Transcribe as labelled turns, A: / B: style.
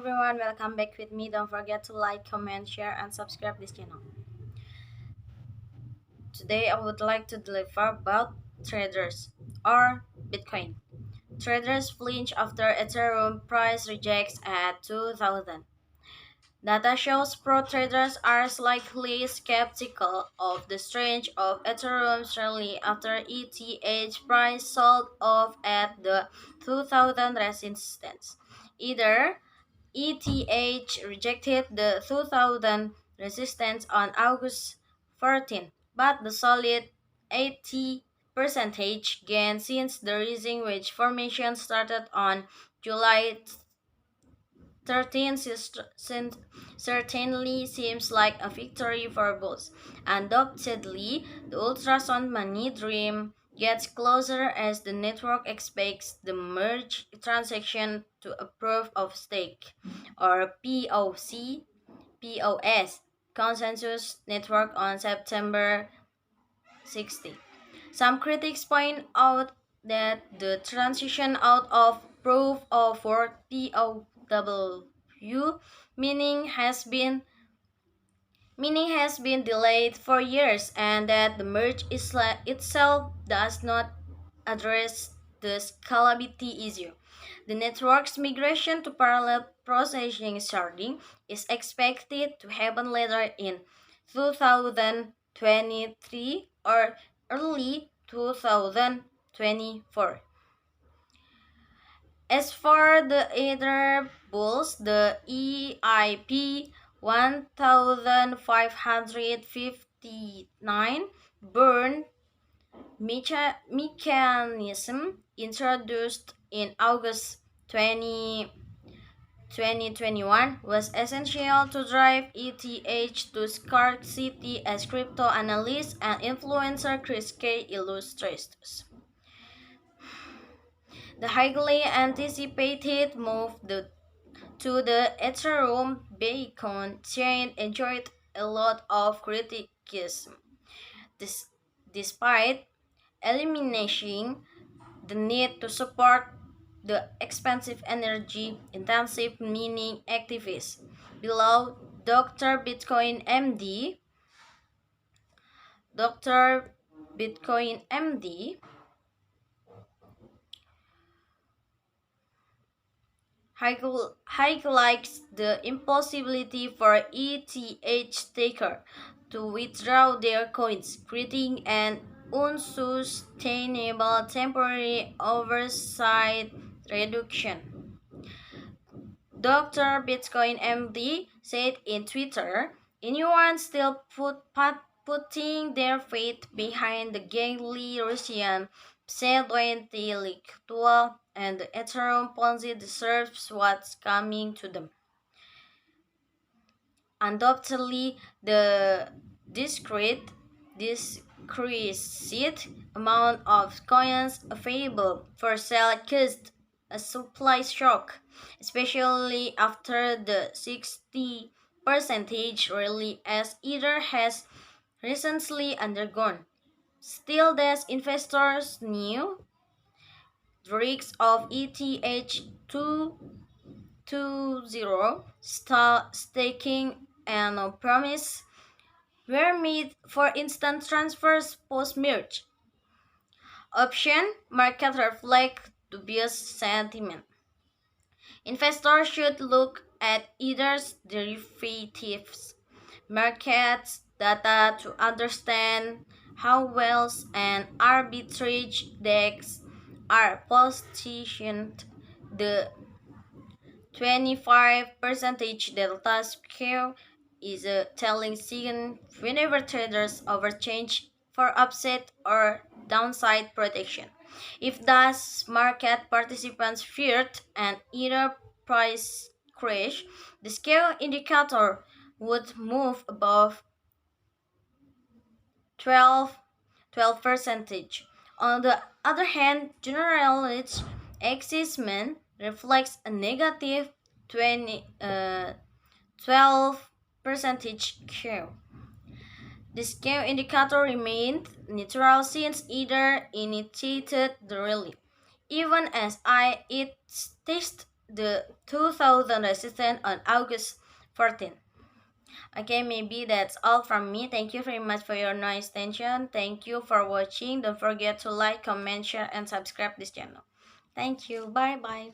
A: everyone, welcome back with me. Don't forget to like, comment, share, and subscribe this channel. Today I would like to deliver about traders or Bitcoin. Traders flinch after Ethereum price rejects at 2000. Data shows pro traders are slightly skeptical of the strength of Ethereum's rally after ETH price sold off at the 2000 resistance. Either ETH rejected the 2000 resistance on August 14, but the solid 80 percentage gain since the rising wedge formation started on July 13 certainly seems like a victory for bulls. Undoubtedly, the ultrasound money dream gets closer as the network expects the merge transaction to a proof of stake, or POS, consensus network on September 60. Some critics point out that the transition out of proof of work POW meaning has been delayed for years and that the merge itself does not address the scalability issue. The network's migration to parallel processing sharding is expected to happen later in 2023 or early 2024. As for the Ether bulls, the EIP 1559 burn mechanism introduced in August 2021 was essential to drive ETH to scarcity, as crypto analyst and influencer Chris K illustrates. The highly anticipated move to the Ethereum Bitcoin chain enjoyed a lot of criticism, despite eliminating the need to support the expensive energy-intensive mining activities. Below, Dr. Bitcoin MD highlights the impossibility for ETH taker to withdraw their coins, creating an unsustainable temporary oversight reduction. Dr. Bitcoin MD said in Twitter, anyone still putting their faith behind the gangly Russian pseudo-intellectual and the Ethereum Ponzi deserves what's coming to them. Undoubtedly, the discrete amount of coins available for sale caused a supply shock, especially after the 60 percentage rally as Ether has recently undergone. Still, as investors knew the risks of ETH 2.20 staking and promise were made for instant transfers post-merge. Option market reflect dubious sentiment. Investors should look at Ether's derivatives markets data to understand how wells and arbitrage decks are positioned. The 25 percentage delta skew is a telling sign whenever traders overchange for upside or downside protection. If thus market participants feared an either price crash, the scale indicator would move above 12 percentage. On the other hand, generalized axismen reflects a negative 12 percentage curve. The scale indicator remained neutral since either initiated the rally, even as it tested the 2000 resistance on August 14th. Okay, maybe that's all from me. Thank you very much for your nice attention. Thank you for watching. Don't forget to like, comment, share, and subscribe this channel. Thank you. Bye bye.